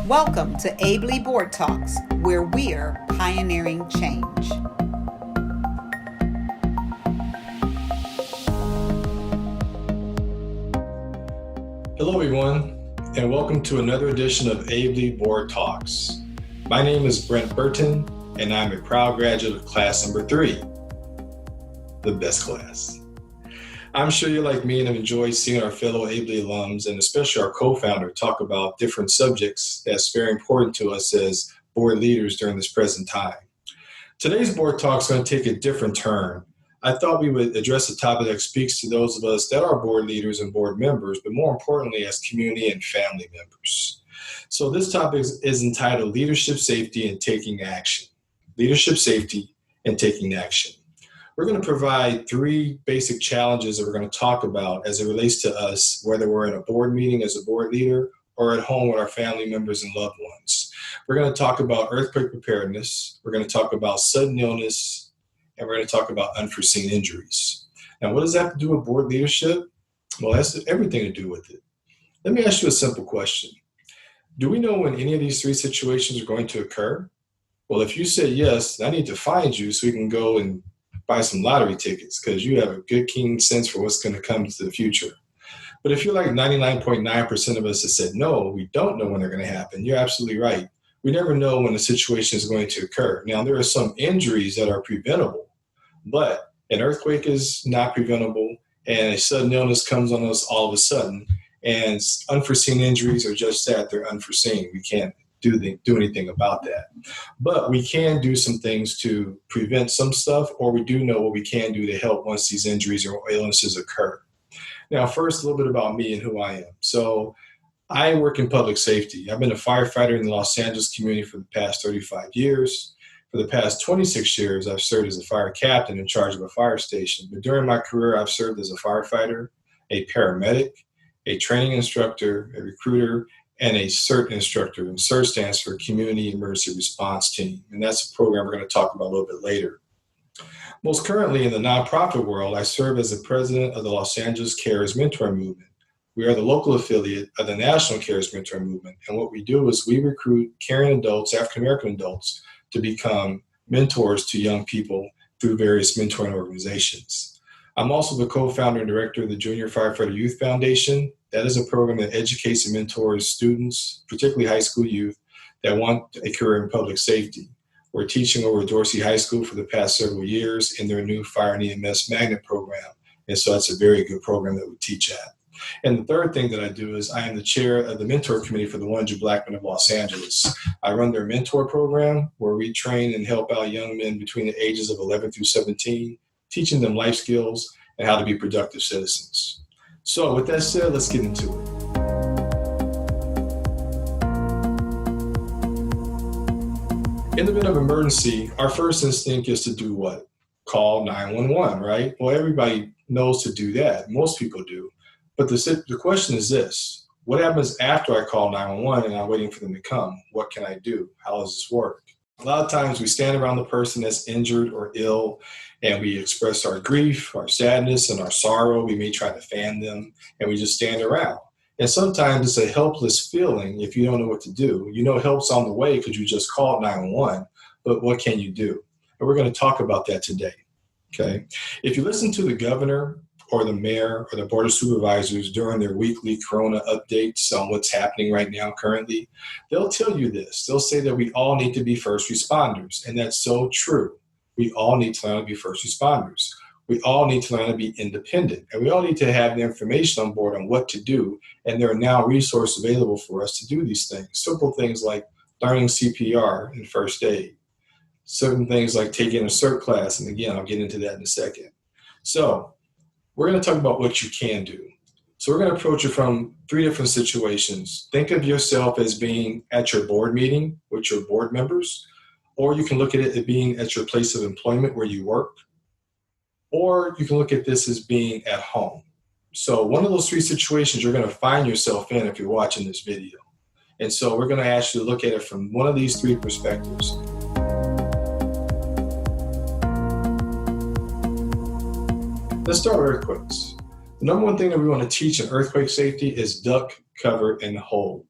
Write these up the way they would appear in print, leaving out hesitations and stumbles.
Welcome to AABLI Board Talks, where we're pioneering change. Hello everyone, and welcome to another edition of AABLI Board Talks. My name is Brent Burton, and I'm a proud graduate of class number 3, the best class. I'm sure you're like me and have enjoyed seeing our fellow AABLI alums, and especially our co-founder, talk about different subjects that's very important to us as board leaders during this present time. Today's board talk is going to take a different turn. I thought we would address a topic that speaks to those of us that are board leaders and board members, but more importantly, as community and family members. So this topic is entitled Leadership Safety and Taking Action. Leadership Safety and Taking Action. We're going to provide 3 basic challenges that we're going to talk about as it relates to us, whether we're in a board meeting as a board leader or at home with our family members and loved ones. We're going to talk about earthquake preparedness. We're going to talk about sudden illness, and we're going to talk about unforeseen injuries. Now, what does that have to do with board leadership? Well, that's everything to do with it. Let me ask you a simple question. Do we know when any of these 3 situations are going to occur? Well, if you say yes, I need to find you so we can go and buy some lottery tickets because you have a good, keen sense for what's going to come to the future. But if you're like 99.9% of us that said, no, we don't know when they're going to happen, you're absolutely right. We never know when a situation is going to occur. Now, there are some injuries that are preventable, but an earthquake is not preventable, and a sudden illness comes on us all of a sudden, and unforeseen injuries are just that, they're unforeseen. We can't do anything about that. But we can do some things to prevent some stuff, or we do know what we can do to help once these injuries or illnesses occur. Now, first, a little bit about me and who I am. So I work in public safety. I've been a firefighter in the Los Angeles community for the past 35 years. For the past 26 years, I've served as a fire captain in charge of a fire station. But during my career, I've served as a firefighter, a paramedic, a training instructor, a recruiter, and a CERT instructor. And CERT stands for Community Emergency Response Team. And that's a program we're going to talk about a little bit later. Most currently in the nonprofit world, I serve as the president of the Los Angeles Cares Mentor Movement. We are the local affiliate of the National Cares Mentor Movement. And what we do is we recruit caring adults, African-American adults, to become mentors to young people through various mentoring organizations. I'm also the co-founder and director of the Junior Firefighter Youth Foundation. That is a program that educates and mentors students, particularly high school youth, that want a career in public safety. We're teaching over at Dorsey High School for the past several years in their new Fire and EMS Magnet program. And so that's a very good program that we teach at. And the third thing that I do is I am the chair of the mentor committee for the 100 Black Men of Los Angeles. I run their mentor program where we train and help out young men between the ages of 11 through 17, teaching them life skills and how to be productive citizens. So with that said, let's get into it. In the event of emergency, our first instinct is to do what? Call 911, right? Well, everybody knows to do that. Most people do. But the question is this: what happens after I call 911 and I'm waiting for them to come? What can I do? How does this work? A lot of times we stand around the person that's injured or ill and we express our grief, our sadness, and our sorrow. We may try to fan them and we just stand around. And sometimes it's a helpless feeling if you don't know what to do. You know help's on the way because you just called 911, but what can you do? And we're going to talk about that today, okay? If you listen to the governor or the mayor or the board of supervisors during their weekly corona updates on what's happening right now currently, they'll tell you this. They'll say that we all need to be first responders, and that's so true. We all need to learn to be first responders. We all need to learn to be independent, and we all need to have the information on board on what to do, and there are now resources available for us to do these things. Simple things like learning CPR and first aid. Certain things like taking a CERT class, and again, I'll get into that in a second. So we're going to talk about what you can do. So we're going to approach it from 3 different situations. Think of yourself as being at your board meeting with your board members, or you can look at it as being at your place of employment where you work, or you can look at this as being at home. So one of those 3 situations you're going to find yourself in if you're watching this video. And so we're going to ask you to look at it from one of these 3 perspectives. Let's start with earthquakes. The number one thing that we want to teach in earthquake safety is duck, cover, and hold.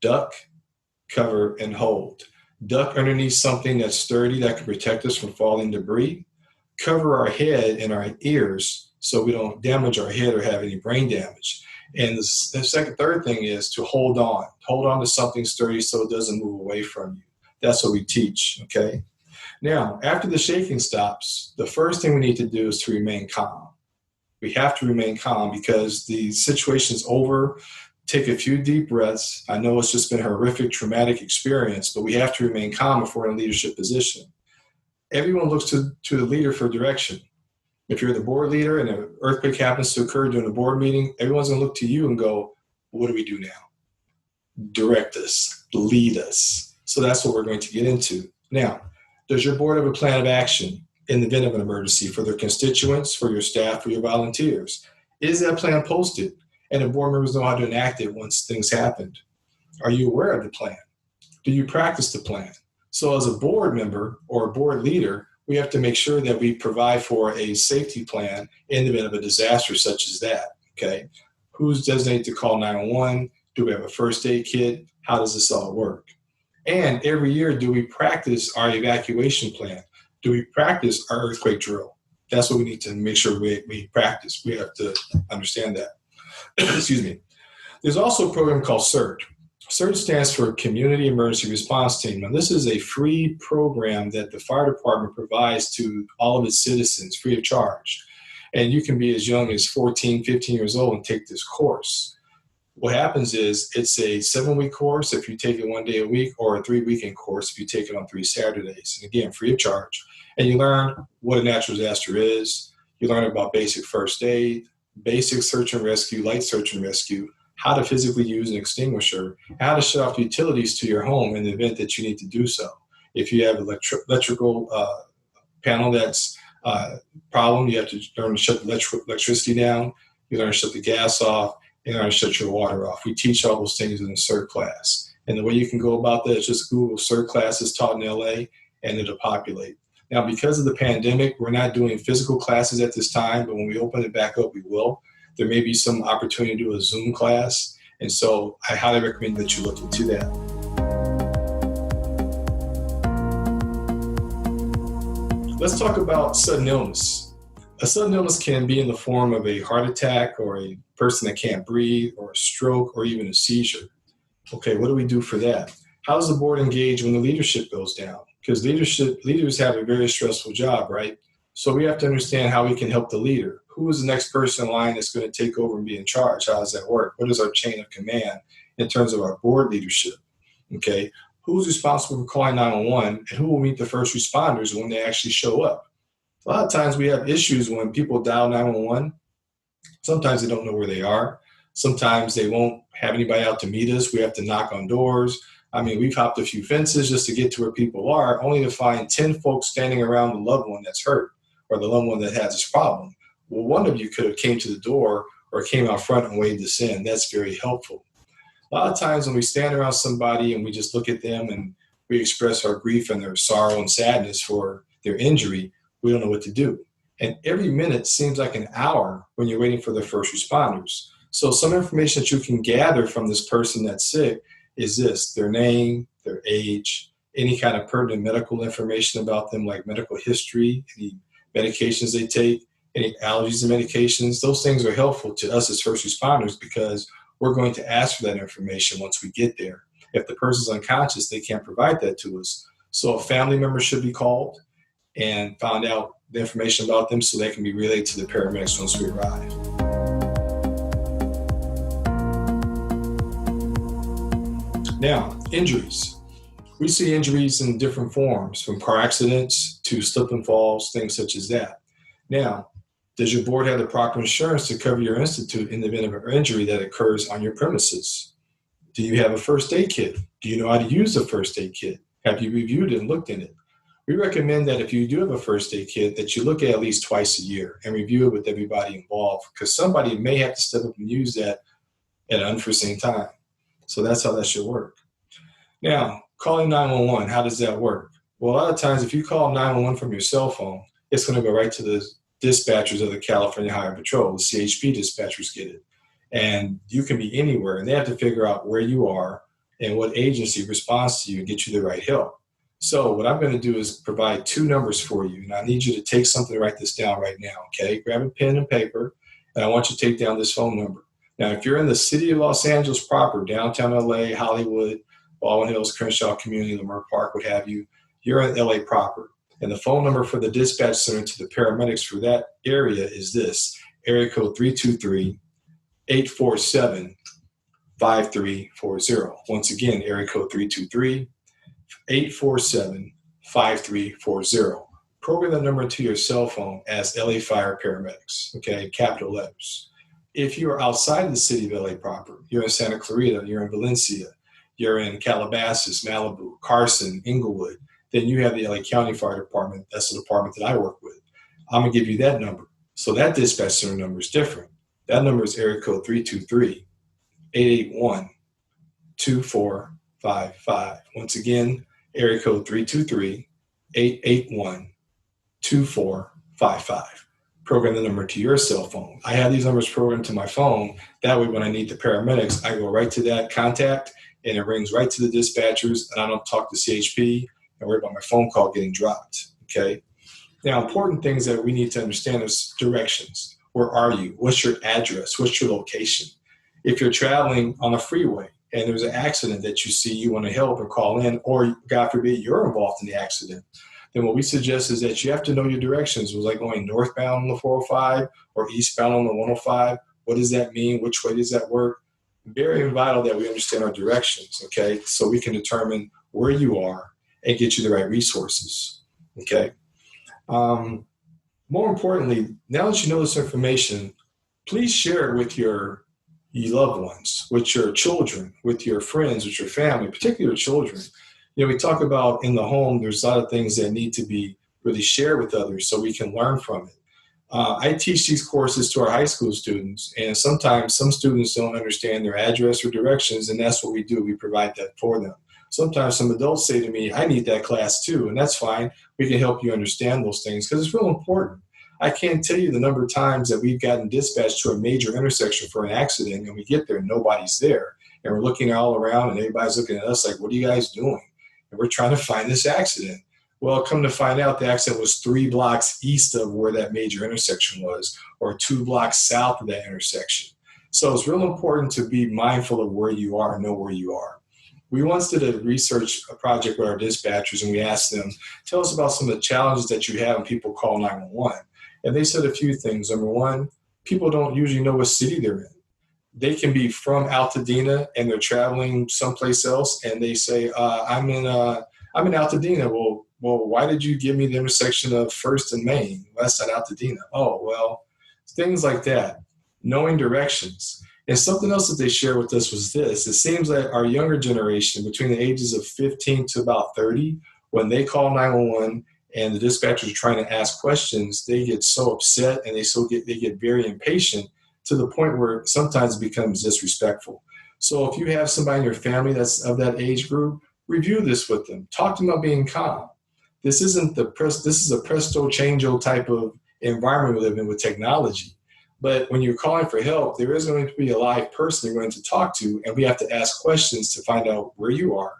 Duck, cover, and hold. Duck underneath something that's sturdy that can protect us from falling debris. Cover our head and our ears so we don't damage our head or have any brain damage. And the third thing is to hold on. Hold on to something sturdy so it doesn't move away from you. That's what we teach, okay? Now, after the shaking stops, the first thing we need to do is to remain calm. We have to remain calm because the situation's over. Take a few deep breaths. I know it's just been a horrific, traumatic experience, but we have to remain calm if we're in a leadership position. Everyone looks to the leader for direction. If you're the board leader and an earthquake happens to occur during a board meeting, everyone's going to look to you and go, what do we do now? Direct us, lead us. So that's what we're going to get into. Now, does your board have a plan of action in the event of an emergency for their constituents, for your staff, for your volunteers? Is that plan posted? And the board members know how to enact it once things happened. Are you aware of the plan? Do you practice the plan? So as a board member or a board leader, we have to make sure that we provide for a safety plan in the event of a disaster such as that, okay? Who's designated to call 911? Do we have a first aid kit? How does this all work? And every year, do we practice our evacuation plan? Do we practice our earthquake drill? That's what we need to make sure we practice. We have to understand that. Excuse me. There's also a program called CERT. CERT stands for Community Emergency Response Team. Now, this is a free program that the fire department provides to all of its citizens free of charge. And you can be as young as 14, 15 years old and take this course. What happens is it's a 7-week course if you take it 1 day a week, or a 3-weekend course if you take it on 3 Saturdays. And again, free of charge. And you learn what a natural disaster is. You learn about basic first aid, basic search and rescue, light search and rescue, how to physically use an extinguisher, how to shut off utilities to your home in the event that you need to do so. If you have electrical panel that's problem, you have to learn to shut the electricity down, you learn to shut the gas off, you learn to shut your water off. We teach all those things in the CERT class. And the way you can go about that is just Google CERT classes taught in LA and it'll populate. Now, because of the pandemic, we're not doing physical classes at this time, but when we open it back up, we will. There may be some opportunity to do a Zoom class. And so I highly recommend that you look into that. Let's talk about sudden illness. A sudden illness can be in the form of a heart attack or a person that can't breathe or a stroke or even a seizure. Okay, what do we do for that? How does the board engage when the leadership goes down? Because leaders have a very stressful job, right? So we have to understand how we can help the leader. Who is the next person in line that's going to take over and be in charge? How does that work? What is our chain of command in terms of our board leadership? Okay, who's responsible for calling 911 and who will meet the first responders when they actually show up? A lot of times we have issues when people dial 911. Sometimes they don't know where they are. Sometimes they won't have anybody out to meet us. We have to knock on doors. I mean, we've hopped a few fences just to get to where people are, only to find 10 folks standing around the loved one that's hurt or the loved one that has this problem. Well, one of you could have came to the door or came out front and waved us in. That's very helpful. A lot of times when we stand around somebody and we just look at them and we express our grief and their sorrow and sadness for their injury, we don't know what to do. And every minute seems like an hour when you're waiting for the first responders. So some information that you can gather from this person that's sick is this: their name, their age, any kind of pertinent medical information about them, like medical history, any medications they take, any allergies to medications. Those things are helpful to us as first responders because we're going to ask for that information once we get there. If the person's unconscious, they can't provide that to us. So a family member should be called and found out the information about them so they can be relayed to the paramedics once we arrive. Now, injuries. We see injuries in different forms, from car accidents to slip and falls, things such as that. Now, does your board have the proper insurance to cover your institute in the event of an injury that occurs on your premises? Do you have a first aid kit? Do you know how to use a first aid kit? Have you reviewed it and looked in it? We recommend that if you do have a first aid kit, that you look at least twice a year and review it with everybody involved, because somebody may have to step up and use that at an unforeseen time. So that's how that should work. Now, calling 911, how does that work? Well, a lot of times if you call 911 from your cell phone, it's going to go right to the dispatchers of the California Highway Patrol. The CHP dispatchers get it. And you can be anywhere, and they have to figure out where you are, and what agency responds to you and get you the right help. So what I'm going to do is provide two numbers for you, and I need you to take something to write this down right now, okay? Grab a pen and paper, and I want you to take down this phone number. Now, if you're in the city of Los Angeles proper, downtown LA, Hollywood, Baldwin Hills, Crenshaw Community, Lamar Park, what have you, you're in LA proper. And the phone number for the dispatch center to the paramedics for that area is this, area code 323-847-5340. Once again, area code 323-847-5340. Program that number to your cell phone as LA Fire Paramedics, okay, capital letters. If you are outside the city of LA proper, you're in Santa Clarita, you're in Valencia, you're in Calabasas, Malibu, Carson, Inglewood, then you have the LA County Fire Department. That's the department that I work with. I'm going to give you that number. So that dispatch center number is different. That number is area code 323-881-2455. Once again, area code 323-881-2455. Program the number to your cell phone. I have these numbers programmed to my phone. That way, when I need the paramedics, I go right to that contact, and it rings right to the dispatchers, and I don't talk to CHP and worry about my phone call getting dropped, okay? Now, important things that we need to understand is directions. Where are you? What's your address? What's your location? If you're traveling on a freeway and there's an accident that you see, you want to help or call in, or God forbid, you're involved in the accident, then what we suggest is that you have to know your directions. Was I going northbound on the 405 or eastbound on the 105? What does that mean? Which way does that work? Very vital that we understand our directions, okay? So we can determine where you are and get you the right resources, okay? More importantly, now that you know this information, please share it with your loved ones, with your children, with your friends, with your family, particularly your children. You know, we talk about in the home, there's a lot of things that need to be really shared with others so we can learn from it. I teach these courses to our high school students, and sometimes some students don't understand their address or directions, and that's what we do. We provide that for them. Sometimes some adults say to me, I need that class too, and that's fine. We can help you understand those things because it's real important. I can't tell you the number of times that we've gotten dispatched to a major intersection for an accident, and we get there and nobody's there. And we're looking all around, and everybody's looking at us like, what are you guys doing? And we're trying to find this accident. Well, come to find out, the accident was 3 blocks east of where that major intersection was, or 2 blocks south of that intersection. So it's real important to be mindful of where you are and know where you are. We once did a research project with our dispatchers, and we asked them, tell us about some of the challenges that you have when people call 911. And they said a few things. Number one, people don't usually know what city they're in. They can be from Altadena and they're traveling someplace else, and they say, I'm in Altadena. Well, why did you give me the intersection of First and Main? Well, that's not Altadena. Oh, well, things like that. Knowing directions. And something else that they shared with us was this. It seems that our younger generation, between the ages of 15 to about 30, when they call 911 and the dispatchers are trying to ask questions, they get so upset and they get very impatient to the point where sometimes it becomes disrespectful. So if you have somebody in your family that's of that age group, review this with them. Talk to them about being calm. This is a presto changeo type of environment we live in with technology. But when you're calling for help, there is going to be a live person you're going to talk to, and we have to ask questions to find out where you are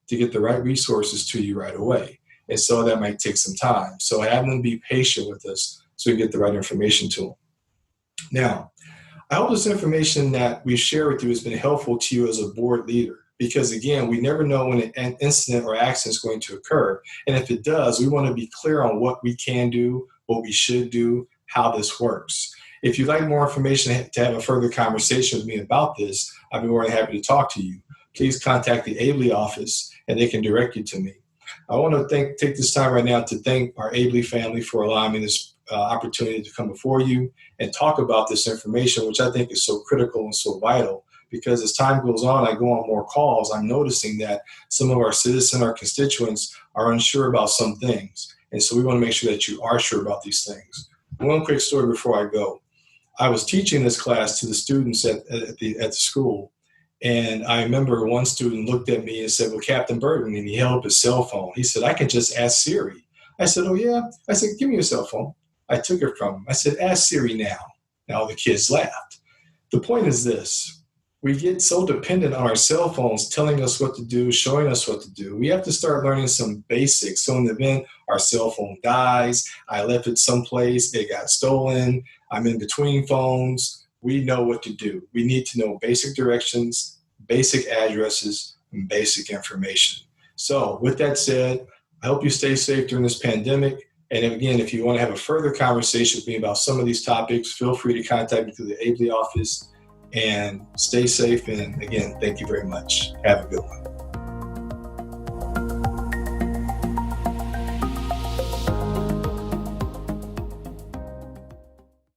to get the right resources to you right away. And so that might take some time. So have them be patient with us so we get the right information to them. Now, I hope this information that we share with you has been helpful to you as a board leader, because again, we never know when an incident or accident is going to occur. And if it does, we want to be clear on what we can do, what we should do, how this works. If you'd like more information to have a further conversation with me about this, I'd be more than happy to talk to you. Please contact the AABLI office and they can direct you to me. I want to take this time right now to thank our AABLI family for allowing me this opportunity to come before you and talk about this information, which I think is so critical and so vital, because as time goes on, I go on more calls, I'm noticing that some of our citizens, our constituents are unsure about some things. And so we want to make sure that you are sure about these things. One quick story before I go. I was teaching this class to the students at the school. And I remember one student looked at me and said, well, Captain Burton, and he held up his cell phone. He said, I can just ask Siri. I said, oh, yeah. I said, give me your cell phone. I took it from him. I said, ask Siri now. Now the kids laughed. The point is this. we get so dependent on our cell phones telling us what to do, showing us what to do. We have to start learning some basics. So in the event our cell phone dies, I left it someplace, it got stolen, I'm in between phones, we know what to do. We need to know basic directions, basic addresses, and basic information. So with that said, I hope you stay safe during this pandemic. And again, if you want to have a further conversation with me about some of these topics, feel free to contact me through the AABLI office, and stay safe. And again, thank you very much. Have a good one.